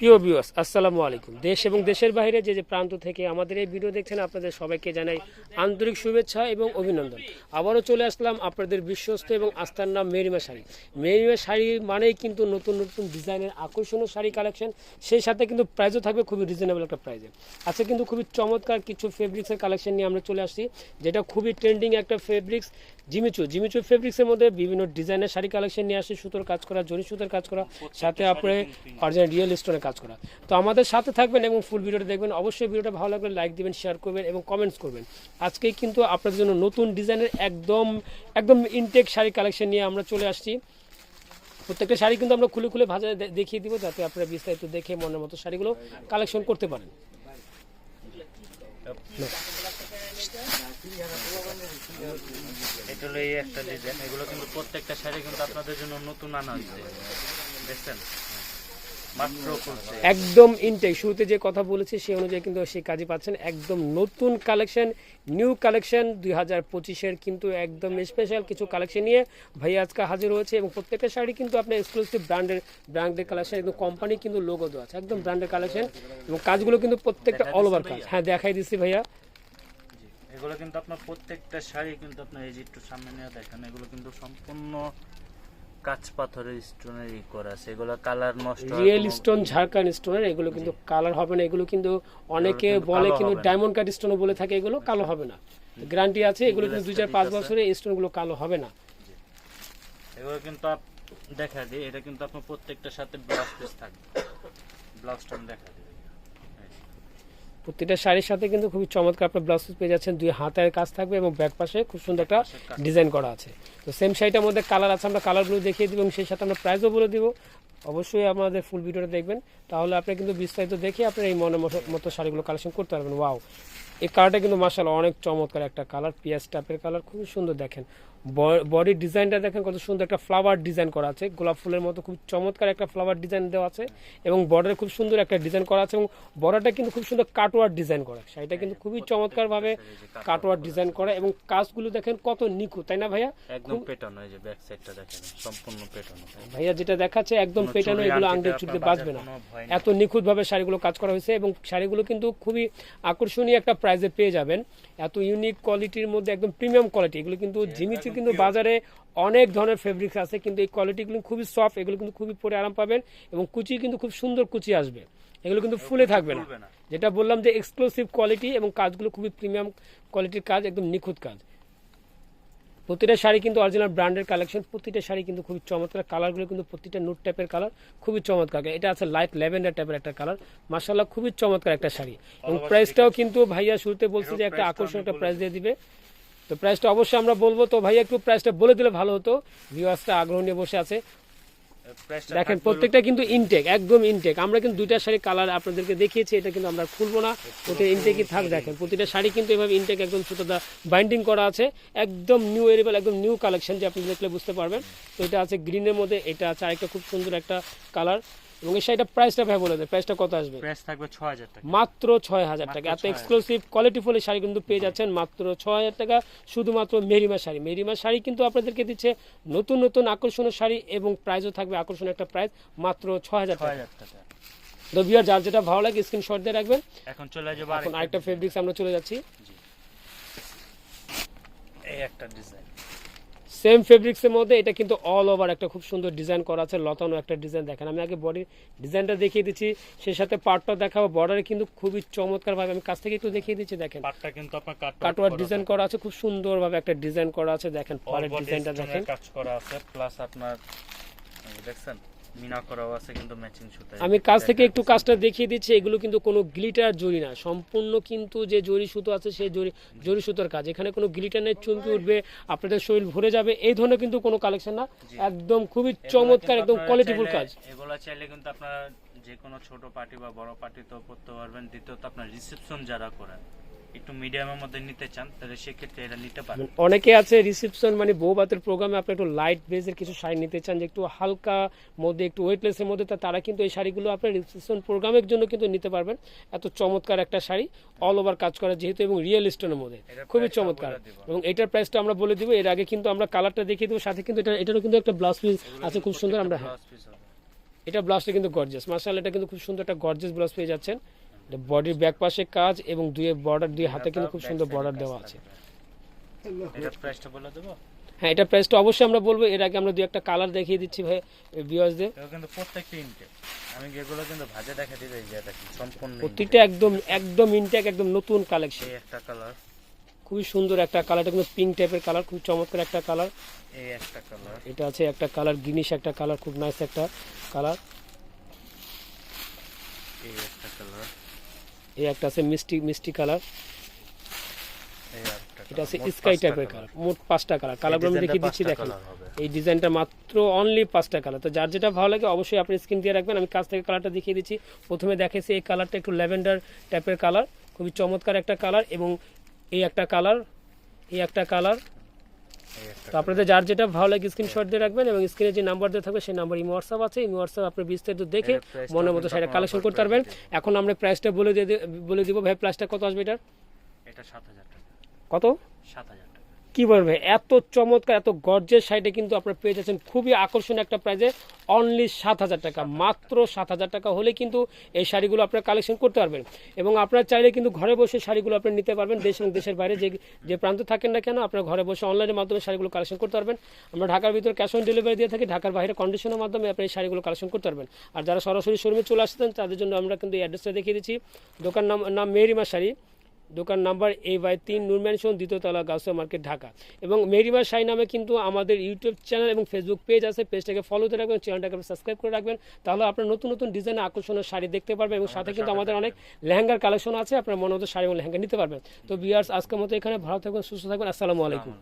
প্রিয় ভিউয়ার্স, আসসালামু আলাইকুম। দেশ এবং দেশের বাইরে যে প্রান্ত থেকে আমাদের এই ভিডিও দেখছেন, আপনাদের সবাইকে জানাই আন্তরিক শুভেচ্ছা এবং অভিনন্দন। আবারও চলে আসলাম আপনাদের বিশ্বস্ত এবং আস্থার নাম মেরিমা শাড়ি। মেরিমা শাড়ি মানেই কিন্তু নতুন নতুন ডিজাইনের আকর্ষণীয় শাড়ি কালেকশন, সেই সাথে কিন্তু প্রাইসও থাকবে খুবই রিজনেবল একটা প্রাইসে। আজকে কিন্তু খুবই চমৎকার কিছু ফেব্রিক্সের কালেকশন নিয়ে আমরা চলে আসছি, যেটা খুবই ট্রেন্ডিং একটা ফেব্রিক্স। জিমিচু ফেব্রিক্সের মধ্যে বিভিন্ন ডিজাইনের শাড়ি কালেকশন নিয়ে আসে, সুতোর কাজ করা, জরি সুতোর কাজ করা, সাথে আপনি অরিজিনাল রিয়েল স্টোনের কাজ করা। তো আমাদের সাথে থাকবেন এবং ফুল ভিডিওটা দেখবেন। অবশ্যই ভিডিওটা ভালো লাগলে লাইক দিবেন, শেয়ার করবেন এবং কমেন্টস করবেন। আজকেই কিন্তু আপনাদের জন্য নতুন ডিজাইনের একদম ইনটেক শাড়ি কালেকশন নিয়ে আমরা চলে আসছি। প্রত্যেকটা শাড়ি কিন্তু আমরা খুলে খুলে ভাজা দেখিয়ে দিব, যাতে আপনারা বিস্তারিত দেখে মনের মতো শাড়িগুলো কালেকশন করতে পারেন। এটা হলো এই একটা ডিজাইন। এগুলো কিন্তু প্রত্যেকটা শাড়ি কিন্তু আপনাদের জন্য নতুন আনা হয়েছে, দেখছেন মাত্র করছে একদম ইনটেক। শুরুতে যে কথা বলেছি সেই অনুযায়ী কিন্তু সেই কাজই পাচ্ছেন। একদম নতুন কালেকশন, নিউ কালেকশন 2025-এর কিন্তু একদম স্পেশাল কিছু কালেকশন নিয়ে ভাই আজকে হাজির হয়েছে। এবং প্রত্যেকটা শাড়ি কিন্তু আপনার এক্সক্লুসিভ ব্র্যান্ডের কালেকশন, একদম কোম্পানি কিন্তু লোগো দেওয়া আছে, একদম ব্র্যান্ডের কালেকশন। এবং কাজগুলো কিন্তু প্রত্যেকটা অল ওভার কাজ। হ্যাঁ, দেখাই দিচ্ছি ভাইয়া। এগুলো কিন্তু আপনার প্রত্যেকটা শাড়ি কিন্তু আপনার এই যে একটু সামনে নিয়ে দেখেন, এগুলো কিন্তু সম্পূর্ণ কাঁচ পাথরের স্টোনের করা আছে। এগুলো কালার নষ্ট, রিয়েল স্টোন, ঝাড়খান্ড স্টোনের। এগুলো কিন্তু কালার হবে না। এগুলো কিন্তু অনেকে বলে কিন্তু ডায়মন্ড কাট স্টোনও বলে থাকে, এগুলো কালো হবে না, গ্যারান্টি আছে। এগুলো কিন্তু 2-4-5 বছরে এই স্টোনগুলো কালো হবে না। এগুলো কিন্তু দেখা দিই, এটা কিন্তু আপনার প্রত্যেকটার সাথে ব্লাউজ পিস থাকবে। ব্লাউজটা দেখা দিই, প্রত্যেকটা শাড়ির সাথে কিন্তু খুবই চমৎকার আপনার ব্লাউজ পিস পেয়ে যাচ্ছেন। 2 হাতের কাজ থাকবে এবং ব্যাক পাশে খুব সুন্দর একটা ডিজাইন করা আছে। তো সেম শাড়িটার মধ্যে কালার আছে, আমরা কালারগুলো দেখিয়ে দিব এবং সেই সাথে আমরা প্রাইসও বলে দিব। অবশ্যই আমাদের ফুল ভিডিওটা দেখবেন, তাহলে আপনি কিন্তু বিস্তারিত দেখে আপনার এই মনের মতো শাড়িগুলো কালেকশন করতে পারবেন। ওয়াও, এই কালারটা কিন্তু মাশাআল্লাহ অনেক চমৎকার একটা কালার, পিয়াজ টাইপের কালার, খুবই সুন্দর। দেখেন বডির ডিজাইনটা দেখেন কত সুন্দর, একটা ফ্লাওয়ার ডিজাইন করা আছে, গোলাপ ফুলের মতো খুব চমৎকার একটা ফ্লাওয়ার ডিজাইন দেওয়া আছে। এবং বর্ডারে খুব সুন্দর একটা ডিজাইন করা আছে এবং বর্ডারটা কিন্তু খুব সুন্দর কাটওয়ার্ক ডিজাইন করা। শাড়িটা কিন্তু খুবই চমৎকার ভাবে কাটওয়ার্ক ডিজাইন করা এবং কাজগুলো দেখেন কত নিখুঁত, তাই না ভাইয়া? একদম পেটানো, এই যে ব্যাক সাইডটা দেখেন সম্পূর্ণ পেটানো। ভাইয়া যেটা দেখাচ্ছে একদম পেটানো, এগুলো আংটি চুড়িতে বাজবে না, এত নিখুঁত ভাবে শাড়িগুলো কাজ করা হয়েছে। এবং শাড়িগুলো কিন্তু খুবই আকর্ষণীয় একটা প্রাইসে পেয়ে যাবেন, এত ইউনিক কোয়ালিটির মধ্যে, একদম প্রিমিয়াম কোয়ালিটি। এগুলো কিন্তু জিমিচু কিন্তু বাজারে অনেক ধরনের ফেব্রিক্স আছে, কিন্তু এই কোয়ালিটিগুলো খুবই সফট, এগুলো কিন্তু খুবই পরে আরাম পাবেন এবং কুচি কিন্তু খুব সুন্দর কুচি আসবে, এগুলো কিন্তু ফুলে থাকবে না। যেটা বললাম যে এক্সক্লুসিভ কোয়ালিটি এবং কাজগুলো খুবই প্রিমিয়াম কোয়ালিটির কাজ, একদম নিখুঁত কাজ। প্রতিটা শাড়ি কিন্তু অরিজিনাল ব্র্যান্ডের কালেকশন, প্রতিটা শাড়ি কিন্তু খুবই চমৎকার। কালারগুলো কিন্তু প্রতিটা নুট টাইপের কালার, খুবই চমৎকার। এটা আছে লাইট ল্যাভেন্ডার টাইপের একটা কালার, মাশাআল্লাহ খুবই চমৎকার একটা শাড়ি। এবং প্রাইসটাও কিন্তু ভাইয়া শুরুতে বলছে যে একটা আকর্ষণীয় একটা প্রাইস দিয়ে দিবে, তো প্রাইসটা অবশ্যই আমরা বলবো। তো ভাইয়া একটু প্রাইসটা বলে দিলে ভালো হতো, ভিউয়ার্সটা আগ্রহ নিয়ে বসে আছে। দেখেন প্রত্যেকটা কিন্তু ইনটেক, একদম ইনটেক। আমরা কিন্তু 2টা শাড়ি কালার আপনাদেরকে দেখিয়েছি, এটা কিন্তু আমরা খুলবো না, ওটা ইনটেকই থাক। দেখেন প্রতিটা শাড়ি কিন্তু এভাবে ইনটেক, একদম সুতোটা বাইন্ডিং করা আছে, একদম নিউ এরিবল, একদম নিউ কালেকশন, যে আপনি দেখলে বুঝতে পারবেন। তো এটা আছে গ্রিনের মধ্যে, এটা আছে আরেকটা খুব সুন্দর একটা কালার। এবং এই শাড়িটা প্রাইসটা ভাই বলে দেয়, প্রাইসটা কত আসবে? প্রাইস থাকবে 6000 টাকা, মাত্র 6000 টাকা। এত এক্সক্লুসিভ কোয়ালিটি ফুল শাড়ি কিন্তু পেয়ে যাচ্ছেন মাত্র 6000 টাকা, শুধুমাত্র মেরিমা শাড়ি। মেরিমা শাড়ি কিন্তু আপনাদেরকে দিচ্ছে নতুন নতুন আকর্ষণীয় শাড়ি এবং প্রাইসও থাকবে আকর্ষণীয় একটা প্রাইস, মাত্র 6000 টাকা। তো ভিউয়ার, যার যেটা ভালো লাগে স্ক্রিনশট দিয়ে রাখবেন। এখন চলে যাব এখন আরেকটা ফেব্রিক্স আমরা চলে যাচ্ছি। এই একটা ডিজাইন, সেম ফেব্রিক্সের মধ্যে এটা কিন্তু অল ওভার একটা খুব সুন্দর ডিজাইন করা আছে, লতানো একটা ডিজাইন। দেখেন আমি আগে বডির ডিজাইনটা দেখিয়ে দিচ্ছি, সেই সাথে পার্টটা দেখাবো। বর্ডারে কিন্তু খুবই চমৎকার ভাবে আমি কাছ থেকে একটু দেখিয়ে দিচ্ছি। দেখেন পার্টটা কিন্তু আপনার কাটওয়ার্ক ডিজাইন করা আছে, খুব সুন্দর ভাবে একটা ডিজাইন করা আছে। দেখেন পাড়ের ডিজাইনটা দেখেন, কাজ করা আছে, প্লাস আপনার দেখছেন মিনা করাও আছে কিন্তু ম্যাচিং সুতা। আমি কাছ থেকে একটু কাজটা দেখিয়ে দিচ্ছি। এগুলো কিন্তু কোনো গ্লিটার জরি না, সম্পূর্ণ কিন্তু যে জরি সুতো আছে সেই জরি সুতোর কাজ। এখানে কোনো গ্লিটার নেই, চুমকি উঠবে, আপনাদের শরীর ভরে যাবে, এই ধরনের কিন্তু কোনো কালেকশন না। একদম খুবই চমৎকার, একদম কোয়ালিটিফুল কাজ। এগুলো চাইলে কিন্তু আপনারা যে কোনো ছোট পার্টি বা বড় পার্টি তো করতে পারবেন। দ্বিতীয়ত আপনার রিসেপশন যারা করেন, একটু মিডিয়ামের মধ্যে নিতে চান, তাহলে সেক্ষেত্রে এটা নিতে পারেন। অনেকে আছে রিসেপশন মানে বউ ভাতের প্রোগ্রামে আপনি একটু লাইট বেজের কিছু শাড়ি নিতে চান, যে একটু হালকা মধ্যে, একটু ওয়েটলেসের মধ্যে, তারা কিন্তু এই শাড়িগুলো আপনার রিসেপশন প্রোগ্রামের জন্য কিন্তু নিতে পারবেন। এত চমৎকার একটা শাড়ি, অল ওভার কাজ করা যেহেতু, এবং রিয়েল স্টোনের মধ্যে খুবই চমৎকার। এবং এটার প্রাইসটা আমরা বলে দিব। এর আগে কিন্তু আমরা কালারটা দেখিয়ে দেবো, সাথে কিন্তু এটারও কিন্তু একটা ব্লাউজ পিস আছে খুব সুন্দর। আমরা এটা ব্লাউজটা কিন্তু গর্জিয়াস, মাশাআল্লাহ, এটা কিন্তু খুব সুন্দর একটা গর্জিয়াস ব্লাউজ পেয়ে যাচ্ছেন। বডির ব্যাক পাশে কাজ এবং দুই হাতে কিন্তু খুব সুন্দর বর্ডার দেওয়া আছে। এটার প্রাইসটা বলে দেবো? হ্যাঁ, এটা প্রাইসটা অবশ্যই আমরা বলবো। এর আগে আমরা দুই একটা কালার দেখিয়ে দিচ্ছি ভাই ভিউয়ার্সদের। এগুলো কিন্তু প্রত্যেকটা ইনটেক, আমি যেগুলো কিন্তু ভাজে দেখা দিই যে এটা সম্পূর্ণ প্রতিটা একদম ইনটেক, একদম নতুন কালেকশন। এই একটা কালার খুবই সুন্দর একটা কালার, এটা কিন্তু পিঙ্ক টাইপের কালার, খুব চমৎকার একটা কালার। এই একটা কালার, এটা আছে একটা কালার গ্রিনিশ একটা কালার, খুব নাইস একটা কালার। এই একটা কালার, এই একটা আছে মিষ্টি কালার। এই একটা এটা আছে স্কাই টাইপের কালার। মোট 5টা কালার, কালারগুলো আমি দেখিয়ে দিচ্ছি দেখেন। এই ডিজাইনটা মাত্র অনলি 5টা কালার। তো যার যেটা ভালো লাগে অবশ্যই আপনি স্ক্রিন দিয়ে রাখবেন। আমি কাছ থেকে কালারটা দেখিয়ে দিচ্ছি। প্রথমে দেখেছি এই কালারটা একটু ল্যাভেন্ডার টাইপের কালার, খুবই চমৎকার একটা কালার। এবং এই একটা কালার, এই একটা কালার। তো আপনাদের যার যেটা ভালো লাগে স্ক্রিনশট দিয়ে রাখবেন এবং স্ক্রিনে যে নাম্বার দেওয়া থাকবে সেই নাম্বার ইমো হোয়াটসঅ্যাপ আছে। ইমো হোয়াটসঅ্যাপ আপনি বিস্তারিত দেখে মনের মতো শাড়ি কালেকশন করতে পারবেন। এখন আমরা প্রাইসটা বলে দিব ভাই। প্রাইসটা কত আসবে এটার? এটা 7000 টাকা। কত? 7000 টাকা। কি বলবে, এত চমৎকার এত গর্জের শাড়িটা কিন্তু আপনারা পেয়ে যাচ্ছেন খুবই আকর্ষণীয় একটা প্রাইজে, অনলি 7000 টাকা। মাত্র 7000 টাকা হলে কিন্তু এই শাড়িগুলো আপনারা কালেকশন করতে পারবেন। এবং আপনারা চাইলে কিন্তু ঘরে বসে শাড়িগুলো আপনি নিতে পারবেন। দেশ এবং দেশের বাইরে যে প্রান্ত থাকেন না কেন, আপনারা ঘরে বসে অনলাইনের মাধ্যমে শাড়িগুলো কালেকশন করতে পারবেন। আমরা ঢাকার ভিতরে ক্যাশ অন ডেলিভারি দিয়ে থাকি, ঢাকার বাইরে কন্ডিশনের মাধ্যমে আপনি এই শাড়িগুলো কালেকশন করতে পারবেন। আর যারা সরাসরি শোরুমে চলে আসতেন তাদের জন্য আমরা কিন্তু এই অ্যাড্রেসটা দেখিয়ে দিচ্ছি। দোকান নাম মেহরিমা শাড়ি, দোকান নাম্বার A/3 নূর ম্যানশন, দ্বিতীয় তলা, গাউসিয়া মার্কেট, ঢাকা। এবং মেহরিমা শাড়ি নামে কিন্তু আমাদের ইউটিউব চ্যানেল এবং ফেসবুক পেজ আছে। পেজটাকে ফলো করে রাখবেন, চ্যানেলটাকে সাবস্ক্রাইব করে রাখবেন। তাহলে আপনার নতুন ডিজাইনের আকর্ষণীয় শাড়ি দেখতে পারবেন। এবং সাথে কিন্তু আমাদের অনেক লেহেঙ্গার কালেকশন আছে, আপনার মনের মতো শাড়ি এবং লেহেঙ্গা নিতে পারবেন। তো ভিউয়ার্স, আজকের মতো এখানে ভালো থাকবেন, সুস্থ থাকবেন। আসসালামু আলাইকুম।